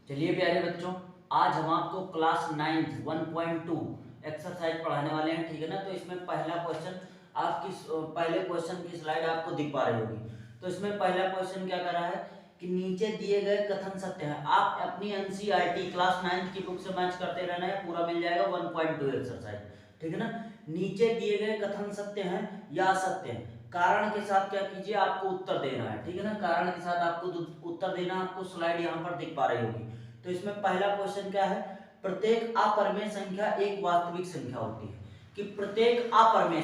चलिए प्यारे बच्चों, आज हम आपको क्लास 9 1.2 एक्सरसाइज पढ़ाने वाले हैं। ठीक है ना। तो इसमें पहला क्वेश्चन आपकी पहले क्वेश्चन की स्लाइड आपको दिख पा रही होगी। तो इसमें पहला क्वेश्चन क्या कर रहा है कि नीचे दिए गए कथन सत्य है। आप अपनी एनसीईआरटी क्लास 9 की बुक से मैच करते रहना है, पूरा मिल जाएगा 1.2 एक्सरसाइज। ठीक है ना। नीचे दिए गए कथन सत्य हैं या असत्य हैं, कारण के साथ क्या कीजिए, आपको उत्तर देना है। ठीक है ना। कारण के साथ आपको उत्तर देना, आपको स्लाइड यहाँ पर दिख पा रही होगी। तो इसमें पहला क्वेश्चन क्या है, प्रत्येक अपरमेय संख्या एक वास्तविक संख्या होती है। कि प्रत्येक अपरमेय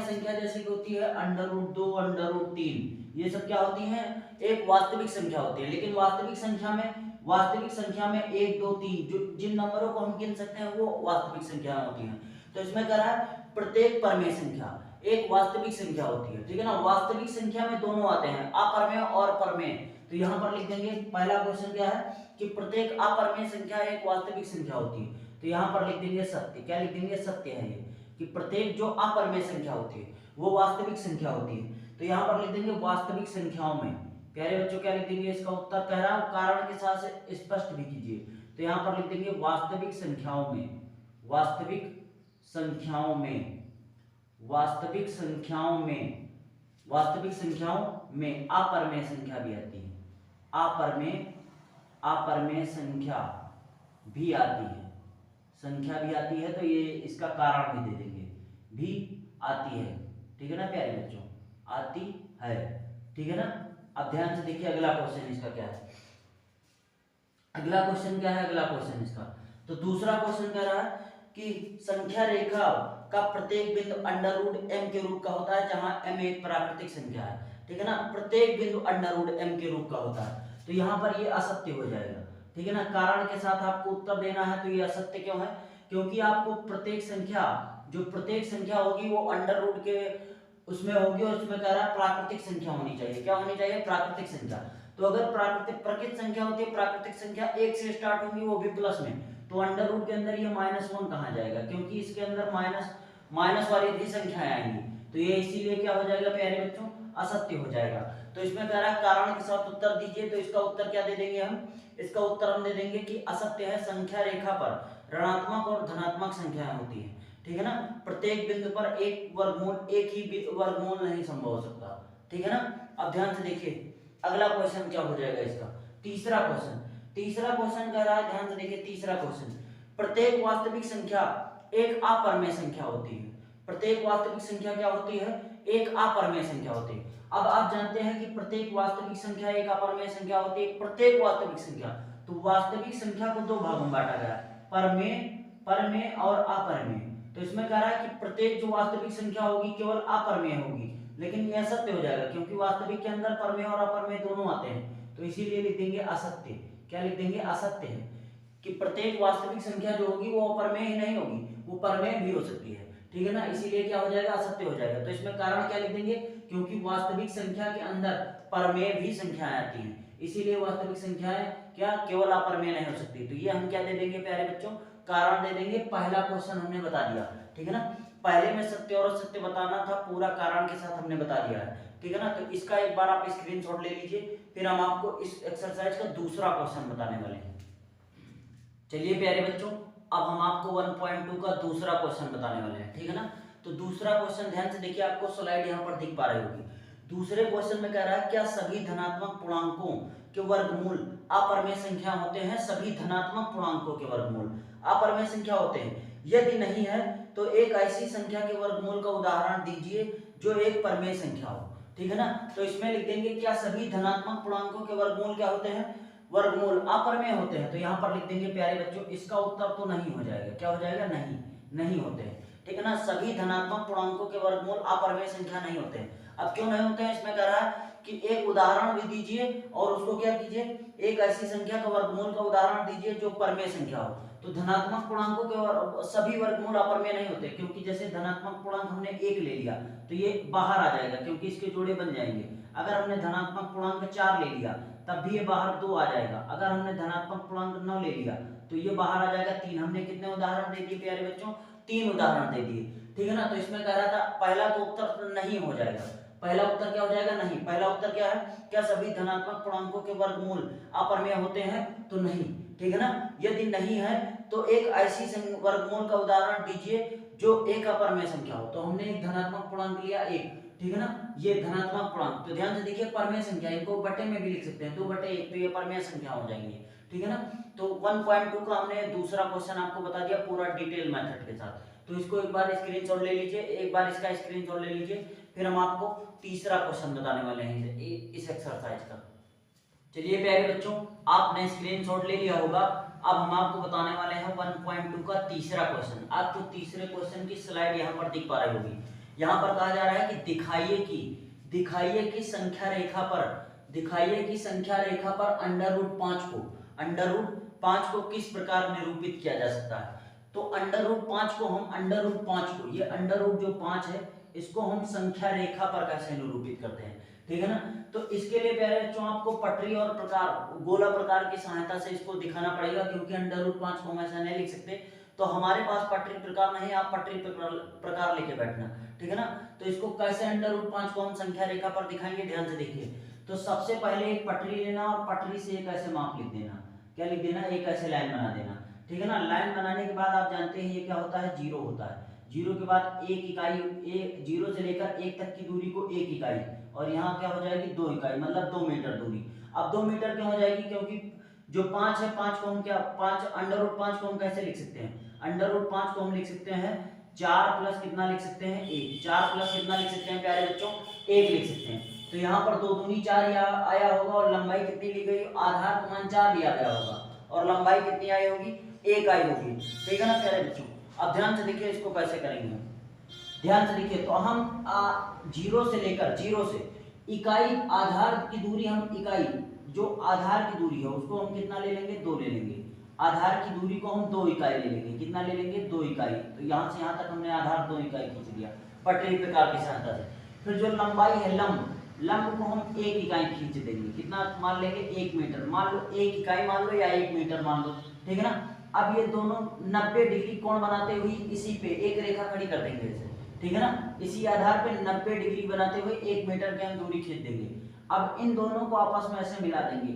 संख्या जैसे कि होती है √2 √3, ये सब क्या होती हैं, एक वास्तविक संख्या होती है। लेकिन वास्तविक संख्या में 1 2 3 जो जिन नंबरों को हम गिन सकते हैं वो वास्तविक संख्या होती हैं। तो इसमें कह रहा है प्रत्येक परमेय संख्या एक वास्तविक संख्या होती है। ठीक है ना। वास्तविक संख्या में दोनों आते हैं, अपरमेय और परमेय। तो यहां पर लिख देंगे, पहला क्वेश्चन क्या है कि प्रत्येक अपरमेय संख्या एक वास्तविक संख्या होती है। तो यहां पर लिख देंगे सत्य। क्या लिख देंगे, सत्य है ये, कि प्रत्येक जो अपरमेय संख्या होती है वो वास्तविक संख्या होती है। तो यहां पर लिख देंगे वास्तविक संख्याओं में। प्यारे बच्चों क्या लिख देंगे, इसका उत्तर कह रहा हूं कारण के साथ से स्पष्ट भी कीजिए। तो यहां पर लिख देंगे वास्तविक संख्याओं में, वास्तविक संख्याओं में, वास्तविक संख्याओं में, वास्तविक संख्याओं में अपरमेय संख्या भी आती है। अपरमेय संख्या भी आती है, संख्या भी आती है। तो ये इसका कारण भी दे देंगे, भी आती है। ठीक है ना प्यारे बच्चों, आती है। ठीक है ना। अब ध्यान से देखिए अगला क्वेश्चन इसका क्या है। अगला क्वेश्चन क्या है, अगला क्वेश्चन इसका, तो दूसरा क्वेश्चन कह रहा है कि संख्या रेखा का प्रत्येक बिंदु √m के रूप का होता है, जहां m एक प्राकृतिक संख्या है। ठीक है ना। प्रत्येक बिंदु √m के रूप का होता है। तो यहां पर ये असत्य हो जाएगा। ठीक है ना। कारण के साथ आपको उत्तर देना है। तो ये असत्य क्यों है, क्योंकि आपको प्रत्येक संख्या होगी वो अंडर रूट के उसमें होगी, और उसमें कह रहा है प्राकृतिक संख्या होनी चाहिए। क्या होनी चाहिए, प्राकृतिक संख्या। तो अगर प्रकृत संख्या होती है, प्राकृतिक संख्या 1 से स्टार्ट होगी, वो भी प्लस में, तो अंडर रूट के अंदर ये -1 कहाँ जाएगा, क्योंकि इसके अंदर माइनस वाली भी संख्याएं आएंगी। तो ये इसीलिए क्या हो जाएगा प्यारे बच्चों, असत्य हो जाएगा। तो इसमें कह रहा है कारण के साथ उत्तर दीजिए। तो इसका उत्तर क्या दे देंगे हम, इसका उत्तर हम दे देंगे कि असत्य है, संख्या रेखा पर ऋणात्मक और धनात्मक संख्याएं होती है। ठीक है ना। प्रत्येक बिंदु पर एक ही वर्गमूल नहीं संभव हो सकता। ठीक है ना। अब ध्यान से देखिए अगला क्वेश्चन क्या हो जाएगा इसका, तीसरा क्वेश्चन कह रहा है, ध्यान से देखिए तीसरा क्वेश्चन, प्रत्येक वास्तविक संख्या एक अपरमेय संख्या होती है। प्रत्येक वास्तविक संख्या क्या होती है, एक अपरमेय संख्या होती है। अब आप जानते हैं कि प्रत्येक वास्तविक संख्या एक अपरमेय संख्या होती है। प्रत्येक वास्तविक संख्या, तो वास्तविक संख्या को दो भागों में बांटा गया, परमेय और अपरमेय। तो इसमें कह रहा है कि प्रत्येक जो वास्तविक संख्या होगी केवल अपरमेय होगी। लेकिन यह असत्य हो जाएगा, क्योंकि वास्तविक के अंदर परमेय और अपरमेय दोनों आते हैं। तो इसीलिए लिख देंगे असत्य। क्या लिख देंगे, असत्य है, कि प्रत्येक वास्तविक संख्या जो होगी वो अपरमेय ही नहीं होगी, वो परमेय भी हो सकती है। ठीक है ना। इसीलिए क्या हो जाएगा, असत्य हो जाएगा। तो इसमें कारण क्या लिख देंगे, क्योंकि वास्तविक संख्या के अंदर परमेय भी संख्याएं आती हैं, इसीलिए वास्तविक संख्याएं क्या केवल अपरमेय नहीं हो सकती। तो ये हम क्या दे देंगे प्यारे बच्चों, कारण दे देंगे। पहला क्वेश्चन हमने बता दिया। ठीक है ना। पहले में सत्य और असत्य बताना था, पूरा कारण के साथ हमने बता दिया है। ठीक है ना। तो इसका एक बार आप स्क्रीनशॉट ले लीजिए, फिर हम आपको इस एक्सरसाइज का दूसरा क्वेश्चन बताने वाले हैं। चलिए प्यारे बच्चों, अब हम आपको 1.2 का दूसरा क्वेश्चन बताने वाले हैं। ठीक है ना। तो दूसरा क्वेश्चन ध्यान से देखिए, आपको स्लाइड यहाँ पर दिख पा रही होगी। दूसरे क्वेश्चन में कह रहा है क्या सभी धनात्मक पूर्णांकों के वर्गमूल अपरमेय संख्या होते हैं। सभी धनात्मक पूर्णांकों के वर्गमूल अपरमेय संख्या होते हैं। यदि नहीं है तो एक ऐसी संख्या के वर्गमूल का उदाहरण दीजिए जो एक परमेय संख्या हो। ठीक है ना। तो इसमें लिख देंगे क्या सभी धनात्मक पूर्णांकों के वर्गमूल क्या होते हैं, वर्गमूल अपरमेय होते हैं। तो यहाँ पर लिख देंगे प्यारे बच्चों, इसका उत्तर तो नहीं हो जाएगा। क्या हो जाएगा, नहीं होते हैं। ठीक है ना। सभी धनात्मक पूर्णांकों के वर्गमूल अपरमेय संख्या नहीं होते हैं। अब क्यों नहीं होते हैं, इसमें कह रहा है कि एक उदाहरण भी दीजिए और उसको क्या कीजिए, एक ऐसी संख्या का वर्गमूल का उदाहरण दीजिए जो परमेय संख्या हो। तो धनात्मक पूर्णांकों के सभी वर्गमूल अपरमेय नहीं होते, क्योंकि जैसे धनात्मक पूर्णांक हमने 1 ले लिया तो ये बाहर आ जाएगा, क्योंकि इसके जोड़े बन जाएंगे। अगर हमने धनात्मक पूर्णांक 4 ले लिया तब भी ये बाहर 2 आ जाएगा। अगर हमने धनात्मक पूर्णांक 9 ले लिया तो ये बाहर आ जाएगा 3। हमने कितने उदाहरण दे दिए प्यारे बच्चों, 3 उदाहरण दे दिए। ठीक है ना। तो इसमें कह रहा था पहला तो उत्तर नहीं हो जाएगा, पहला उत्तर क्या हो जाएगा? नहीं। पहला उत्तर क्या है? क्या सभी धनात्मक पूर्णांकों के वर्गमूल अपरमेय होते हैं? तो नहीं, ठीक है ना। यदि नहीं है तो एक ऐसी वर्गमूल का उदाहरण दीजिए जो एक अपरमेय संख्या हो। तो हमने एक धनात्मक पूर्णांक लिया 1, ठीक है ना, ये धनात्मक पूर्णांक। तो ध्यान से देखिए परमेय संख्या, इनको बटे में भी लिख सकते हैं, 2/1, तो ये परमेय संख्या हो जाएंगे, ठीक है ना। तो 1.2 का हमने दूसरा क्वेश्चन आपको बता दिया पूरा डिटेल मेथड के साथ। तो इसको एक बार स्क्रीनशॉट ले लीजिए, एक बार इसका स्क्रीनशॉट ले लीजिए, फिर हम आपको तीसरा क्वेश्चन बताने वाले हैं इस एक्सरसाइज का। चलिए प्यारे बच्चों, आपने स्क्रीनशॉट ले लिया होगा। अब हम आपको बताने वाले हैं 1.2 का तीसरा क्वेश्चन। आपको तीसरे क्वेश्चन की स्लाइड यहाँ पर दिख पा रही होगी। यहाँ पर कहा जा रहा है कि दिखाइए कि संख्या रेखा पर अंडर रूट 5 को किस प्रकार निरूपित किया जा सकता है। तो अंडर रूट 5 को ये अंडर रूट जो 5 है इसको हम संख्या रेखा पर कैसे निरूपित करते हैं, ठीक है ना। तो इसके लिए प्यारे बच्चों आपको पटरी और गोला प्रकार की सहायता से इसको दिखाना पड़ेगा, क्योंकि अंडर रूट 5 को हम ऐसा नहीं लिख सकते। तो हमारे पास पटरी प्रकार नहीं, आप पटरी प्रकार लेके बैठना, ठीक है ना। तो इसको कैसे अंडर रूट 5 को हम संख्या रेखा पर दिखाएंगे, ध्यान से देखिए। तो सबसे पहले एक पटरी लेना और पटरी से एक ऐसे माप लिख देना। क्या लिख देना? एक ऐसे लाइन बना देना, ठीक है ना। लाइन बनाने के बाद आप जानते हैं ये क्या होता है? जीरो होता है। जीरो के बाद एक इकाई, जीरो से लेकर 1 तक की दूरी को 1 इकाई, और यहाँ क्या हो जाएगी? 2 इकाई, मतलब 2 मीटर दूरी। अब 2 मीटर क्यों हो जाएगी? क्योंकि जो 5 है, 5 को हम क्या 5 अंडर रूट 5 को हम कैसे लिख सकते हैं? अंडर रूट 5 को हम लिख सकते हैं 4 प्लस कितना लिख सकते हैं? 1। 4 प्लस कितना लिख सकते हैं प्यारे बच्चों? 1 लिख सकते हैं। तो यहाँ पर 2 दूनी 4 आया होगा, और लंबाई कितनी ली गई? आधार का मान 4 लिया गया होगा, और लंबाई कितनी आई होगी? 1 आई होगी, ठीक है ना प्यारे बच्चों। अब ध्यान से देखिए इसको कैसे करेंगे। ध्यान से देखिए, तो हम जीरो से इकाई आधार की दूरी, हम इकाई जो आधार की दूरी है उसको हम कितना ले लेंगे? 2 ले लेंगे। आधार की दूरी को हम 2 इकाई ले लेंगे। कितना ले लेंगे? 2 इकाई। तो यहाँ से यहाँ तक हमने आधार 2 इकाई खींच लिया पटरी प्रकार की सहायता से। फिर जो लंबाई है लंब को हम 1 इकाई खींच देंगे। कितना मान लेंगे? 1 मीटर मान लो, 1 इकाई मान लो या 1 मीटर मान लो, ठीक है ना। अब ये दोनों 90 डिग्री कोण बनाते हुए इसी पे एक रेखा खड़ी कर देंगे ऐसे, ठीक है ना। इसी आधार पे 90 डिग्री बनाते हुए 1 मीटर की हम दूरी खींच देंगे। अब इन दोनों को आपस में ऐसे मिला देंगे,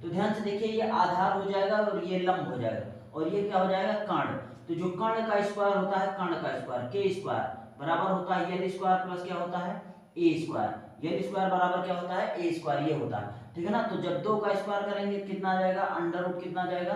तो ध्यान से देखिए ये आधार हो जाएगा और ये लंब हो जाएगा, और ये क्या हो जाएगा? कर्ण। तो जो कर्ण का स्क्वायर होता है, कर्ण का स्क्वायर के स्क्वायर बराबर होता है यल स्क्वायर प्लस क्या होता है? ए स्क्वायर। यल स्क्वायर बराबर क्या होता है? ए स्क्वायर, ये होता है, ठीक है ना। तो जब 2 का स्क्वायर करेंगे कितना आ जाएगा? अंडर रूट कितना आ जाएगा?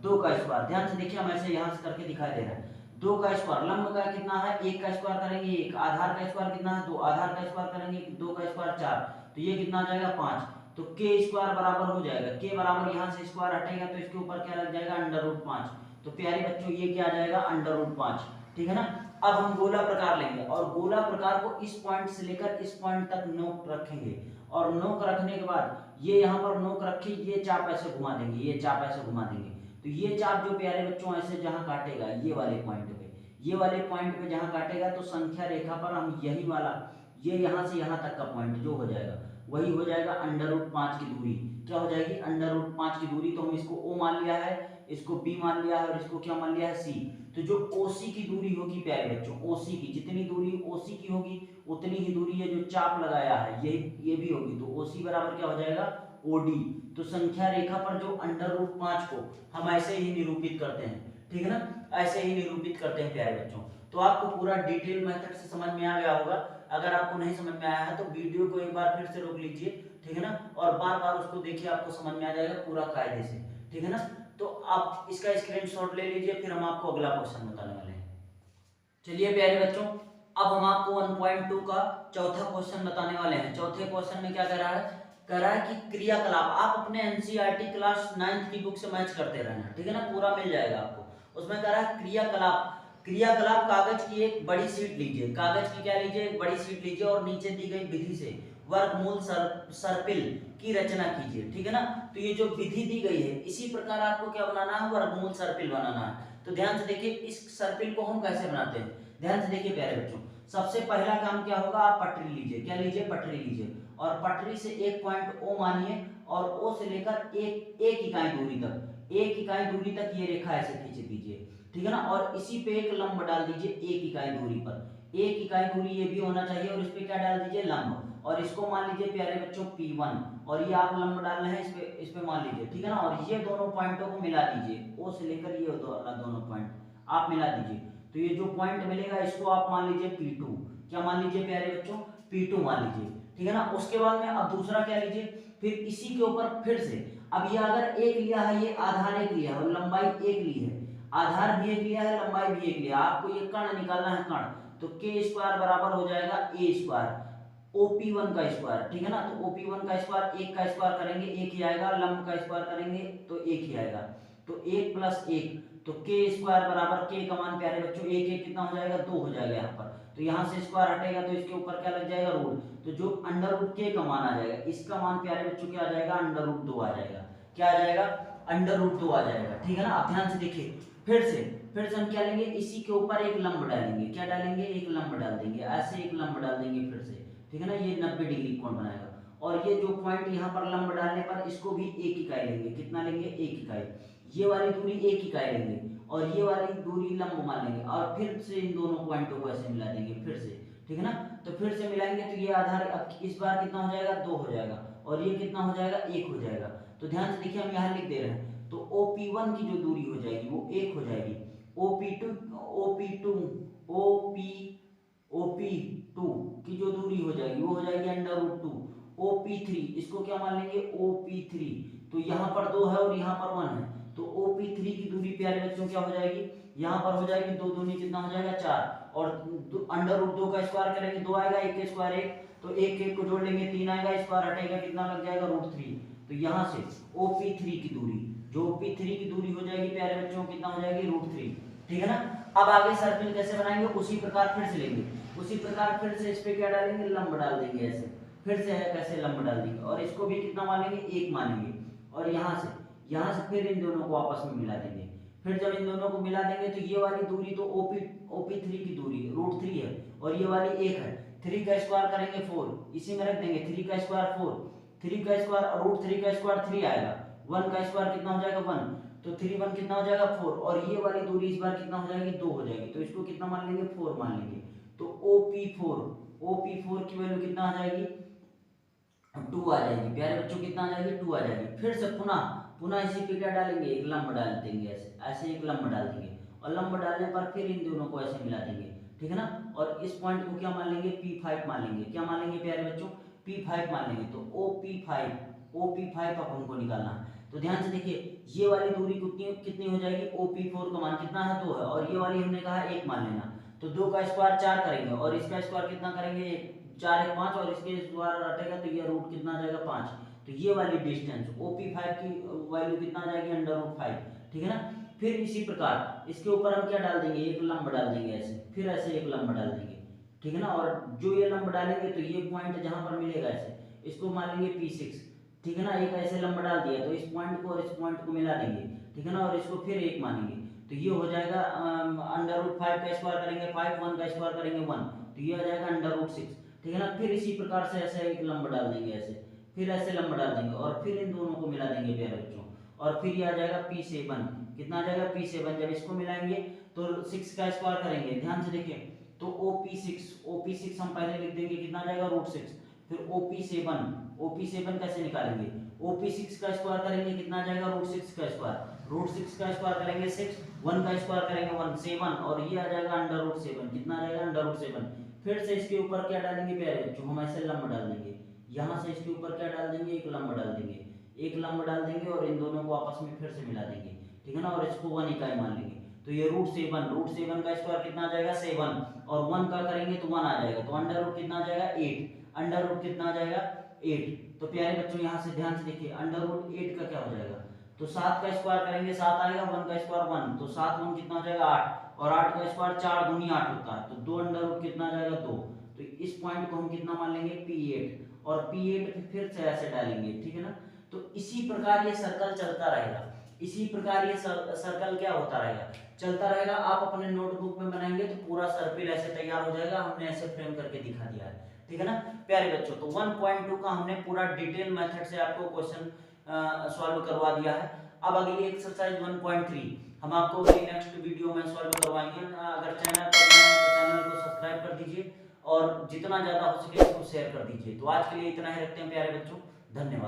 2 का स्क्वायर। ध्यान से देखिए हम ऐसे यहाँ से करके दिखाई दे रहे हैं। 2 का स्क्वायर, लंब का कितना है? 1 का स्क्वायर करेंगे 1, आधार का स्क्वायर कितना है? 2, आधार का स्क्वायर करेंगे 2 का स्क्वायर 4, तो ये कितना आ जाएगा? 5। तो के स्क्वायर बराबर हो जाएगा, के बराबर यहाँ से स्क्वायर हटेगा तो इसके ऊपर क्या लग जाएगा? Under root 5। तो प्यारे बच्चों ये क्या आ जाएगा? अंडर रूट 5, ठीक है ना। अब हम गोला प्रकार लेंगे, और गोला प्रकार को इस पॉइंट से लेकर इस पॉइंट तक नोक रखेंगे, और नोक रखने के बाद ये यहाँ पर नोक रखी, ये चाप ऐसे घुमा देंगे, ये चाप ऐसे घुमा देंगे। तो ये चाप जो प्यारे बच्चों ऐसे जहां काटेगा, ये वाले पॉइंट पे जहां काटेगा, तो संख्या रेखा पर हम यही वाला, ये यहां से यहां तक का पॉइंट जो हो जाएगा वही हो जाएगा अंडर रूट 5 की दूरी। क्या हो जाएगी? अंडर रूट 5 की दूरी। तो हम इसको ओ मान लिया है, इसको बी मान लिया है, और इसको क्या मान लिया है? सी। तो जो ओसी की दूरी होगी प्यारे बच्चों, ओसी की जितनी दूरी ओसी की होगी उतनी ही दूरी है जो चाप लगाया है ये भी होगी। तो ओसी बराबर क्या हो जाएगा? ओडी। तो संख्या रेखा पर जो अंडर रूट 5 को हम ऐसे ही निरूपित करते हैं, ठीक है ना, ऐसे ही निरूपित करते हैं प्यारे बच्चों। तो आपको पूरा डिटेल मेथड से समझ में आ गया होगा। अगर आपको नहीं समझ में आया है तो वीडियो को एक बार फिर से रोक लीजिए, ठीक है ना, और बार बार उसको देखिए, आपको समझ में आ जाएगा पूरा कायदे से, ठीक है ना। तो आप इसका स्क्रीनशॉट ले लीजिए, फिर हम आपको अगला क्वेश्चन बताने वाले हैं। चलिए प्यारे बच्चों, अब हम आपको 1.2 का चौथा क्वेश्चन बताने वाले हैं। चौथे क्वेश्चन में क्या कह रहा है? कह रहा है कि क्रियाकलाप, आप अपने एनसीईआरटी क्लास 9th की बुक से मैच करते रहना, ठीक है ना, पूरा मिल जाएगा आपको। उसमें कह रहा है क्रियाकलाप कागज की एक बड़ी शीट लीजिए, कागज की क्या लीजिए? एक बड़ी शीट लीजिए, और नीचे दी गई विधि से वर्गमूल सर्पिल की रचना कीजिए, ठीक है ना। तो ये जो विधि दी गई है इसी प्रकार आपको क्या बनाना है? वर्गमूल सर्पिल बनाना है। तो ध्यान से देखिए इस सर्पिल को हम कैसे बनाते हैं, ध्यान से देखिए प्यारे बच्चों। सबसे पहला काम क्या होगा? आप पटरी लीजिए, क्या लीजिए? पटरी लीजिए, और पटरी से एक पॉइंट ओ मानिए, और ओ से लेकर एक इकाई दूरी तक ये रेखा ऐसे खींच दीजिए, ठीक है ना। और इसी पे एक लंब डाल दीजिए 1 इकाई दूरी पर, 1 इकाई दूरी ये भी होना चाहिए और इस पे क्या डाल दीजिए लंब, और इसको मान लीजिए प्यारे बच्चों P1, और ये आप लंब डाल रहे हैं इस पे मान लीजिए, ठीक है ना। और ये दोनों पॉइंटों को मिला दीजिए, O से लेकर ये दोनों पॉइंट आप मिला दीजिए, तो ये जो पॉइंट मिलेगा इसको आप मान लीजिए P2, क्या मान लीजिए प्यारे बच्चों, P2 मान लीजिए, ठीक है ना। उसके बाद में अब दूसरा क्या लीजिए, फिर इसी के ऊपर फिर से, अब ये अगर एक लिया है, ये आधार एक लिया है और लंबाई एक ली है, आधार भी एक लिया है, लंबाई भी एक लिया, आपको ये कर्ण निकालना है कर्ण, तो के स्क्वायर बराबर हो जाएगा ए स्क्वायर OP1 का स्क्वायर, ठीक है ना। तो OP1 का स्क्वायर, एक का स्क्वायर करेंगे एक ही आएगा, लंब का स्क्वायर करेंगे तो एक ही आएगा, तो 1 प्लस 1, तो के स्क्वायर बराबर के का मान प्यारे बच्चों एक एक कितना हो जाएगा 2 हो जाएगा यहाँ पर, तो यहाँ से स्क्वायर हटेगा तो इसके ऊपर क्या लग जाएगा रूट, तो जो अंडर रूट के का मान आ जाएगा, इसका मान प्यारे बच्चों क्या आ जाएगा अंडर रूट 2 आ जाएगा, क्या आ जाएगा अंडर रूट 2 आ जाएगा, ठीक है ना। आप ध्यान से देखिए, फिर से हम क्या लेंगे, इसी के ऊपर एक लंब डालेंगे, क्या डालेंगे एक लंब डाल देंगे, ऐसे एक लंब डाल देंगे फिर से, ठीक है ना, ये 90 डिग्री कोण बनाएगा, और ये जो पॉइंट यहाँ पर लंब डालने पर इसको भी एक इकाई लेंगे, कितना लेंगे एक इकाई, ये वाली दूरी एक इकाई लेंगे और ये वाली दूरी लंब मान लेंगे, और फिर से इन दोनों पॉइंटों को ऐसे मिला देंगे फिर से, ठीक है ना। तो फिर से मिलाएंगे तो ये आधार अब इस बार कितना हो जाएगा 2 हो जाएगा, और ये कितना हो जाएगा 1 हो जाएगा, तो ध्यान से देखिए हम यहाँ लिख दे रहे हैं, तो OP1 की जो दूरी हो जाएगी वो 1 हो जाएगी, OP2 OP2 की जो दूरी हो जाएगी वो हो जाएगी अंडर रूट 2, OP3 इसको क्या मान लेंगे OP3, तो यहाँ पर 2 है और यहाँ पर 1 है, तो OP3 की दूरी प्यारे बच्चों क्या हो जाएगी, यहाँ पर हो जाएगी 2 दूनी कितना हो जाएगा 4, और अंडर रूट 2 का स्क्वायर करेंगे 2 आएगा, 1 का स्क्वायर 1, तो 1 1 को जोड़ लेंगे 3 आएगा, स्क्वायर हटेगा कितना लग जाएगा रूट 3, तो यहाँ से OP3 की दूरी, जो OP3 की दूरी हो जाएगी प्यारे बच्चों कितना हो जाएगी रूट 3, ठीक है ना। अब आगे सर्किल कैसे बनाएंगे, उसी प्रकार फिर से लेंगे, उसी प्रकार फिर से इस पे क्या डालेंगे लंब डाल देंगे ऐसे, फिर से कैसे लंब डाल देंगे और इसको भी कितना मानेंगे 1 मानेंगे, और यहाँ से फिर इन दोनों को आपस में मिला देंगे, फिर जब इन दोनों को मिला देंगे तो ये वाली दूरी तो OP3 की दूरी रूट 3 है और ये वाली 1 है, 3 का स्क्वायर करेंगे 4, इसी में रख देंगे 3 का स्क्वायर 4, 3 का स्क्वायर रूट 3 का स्क्वायर 3 आएगा, 1 का स्क्वायर कितना हो जाएगा 1, तो 3 1 कितना हो जाएगा 4, और ये वाली दूरी इस बार कितना हो जाएगी 2 हो जाएगी, तो इसको कितना मान लेंगे 4 मान लेंगे, तो OP4 की वैल्यू कितना आ जाएगी 2 आ जाएगी प्यारे बच्चों, कितना आ जाएगी 2 आ जाएगी। फिर से पुनः इसी पे क्या डालेंगे एक लंब डाल देंगे, ऐसे एक लंब डाल देंगे, और लंब डालने पर फिर इन दोनों को ऐसे मिला देंगे, ठीक है ना। और इस पॉइंट को क्या मान लेंगे P5 मान लेंगे, क्या मान लेंगे प्यारे बच्चों P5 मान लेंगे, तो OP5 अब हमको निकालना है, तो ध्यान से देखिए ये वाली दूरी कितनी हो जाएगी, OP4 का मान कितना है 2 है, और ये वाली हमने कहा 1 मान लेना, तो 2 का स्क्वायर 4 करेंगे और इसका स्क्वायर कितना करेंगे 4 1 5, और इसके स्क्वायर रटेगा तो ये रूट कितना आ जाएगा 5, तो ये वाली डिस्टेंस OP5 की वैल्यू कितना आ जाएगी अंडर रूट 5, ठीक है ना। फिर इसी प्रकार इसके ऊपर हम क्या डाल देंगे एक लंब डाल देंगे ऐसे, फिर ऐसे एक लंब डाल देंगे, ठीक है ना। और जो ये लंब डालेंगे तो ये पॉइंट जहां पर मिलेगा ऐसे इसको मान लेंगे P6, ठीक है ना, एक ऐसे लंब डाल दिया तो इस पॉइंट को और इस पॉइंट को मिला देंगे, ठीक है ना, और इसको फिर 1 मानेंगे, तो ये हो जाएगा अंडर रूट 5 का स्क्वायर करेंगे 5, 1 का स्क्वायर करेंगे 1, तो ये आ जाएगा अंडर रूट 6, ठीक है ना। फिर इसी प्रकार से ऐसे एक लंब डाल देंगे ऐसे, फिर ऐसे लंब डाल देंगे और फिर इन दोनों को मिला देंगे प्यारे बच्चों, और फिर ये आ जाएगा P7, कितना आ जाएगा P7, जब इसको मिलाएंगे तो 6 का स्क्वायर करेंगे, ध्यान से देखिए, तो OP6 हम पहले लिख देंगे कितना आ जाएगा रूट 6, फिर OP7 कैसे निकालेंगे, OP6 का स्क्वायर करेंगे कितना आ जाएगा रूट 6 का स्क्वायर करेंगे 6, 1 का स्क्वायर करेंगे 1 7, और ये आ जाएगा अंडर रूट 7, कितना आ जाएगा अंडर रूट 7। फिर से इसके ऊपर क्या डालेंगे प्यारे बच्चों हम ऐसे लंब डाल देंगे, यहाँ से इसके ऊपर क्या डाल देंगे एक लंब डाल देंगे, और इन दोनों को आपस में फिर से मिला देंगे, ठीक है ना, और इसको 1 इकाई मान लेंगे, तो ये रूट 7 का स्क्वायर कितना आ जाएगा 7, और 1 का करेंगे तो 1 आ जाएगा, तो अंडर रूट कितना आ जाएगा 8, अंडर रूट कितना आ जाएगा 8। तो प्यारे बच्चों यहाँ से ध्यान से देखिए अंडर रूट 8 का क्या हो जाएगा, तो 7 का स्क्वायर करेंगे 7 आएगा, 1 का स्क्वायर 1, तो 7 1 कितना हो जाएगा 8, और 8 का स्क्वायर 4 दूनी 8 होता है, तो 2 अंडर रूट कितना आ जाएगा 2, तो इस पॉइंट को हम कितना मान लेंगे P8, और P8 फिर से ऐसे डालेंगे, ठीक है ना। तो इसी प्रकार ये सर्कल चलता रहेगा, इसी प्रकार ये सर्कल क्या होता रहेगा चलता रहेगा। आप अपने नोटबुक में बनाएंगे तो पूरा सर्किल ऐसे तैयार हो जाएगा, हमने ऐसे फ्रेम करके दिखा दिया है, ठीक है ना प्यारे बच्चों। तो 1.2 का हमने पूरा डिटेल मेथड से आपको क्वेश्चन सॉल्व करवा दिया है। अब अगली एक्सरसाइज 1.3, हम आपको अगली नेक्स्ट वीडियो में सॉल्व करवाएंगे। अगर चैनल पर नए हैं तो चैनल को सब्सक्राइब कर दीजिए और जितना ज़्यादा हो सके इसको शेयर कर दीजिए। तो आज के लिए इतना ही रखते हैं प्यारे बच्चों, धन्यवाद।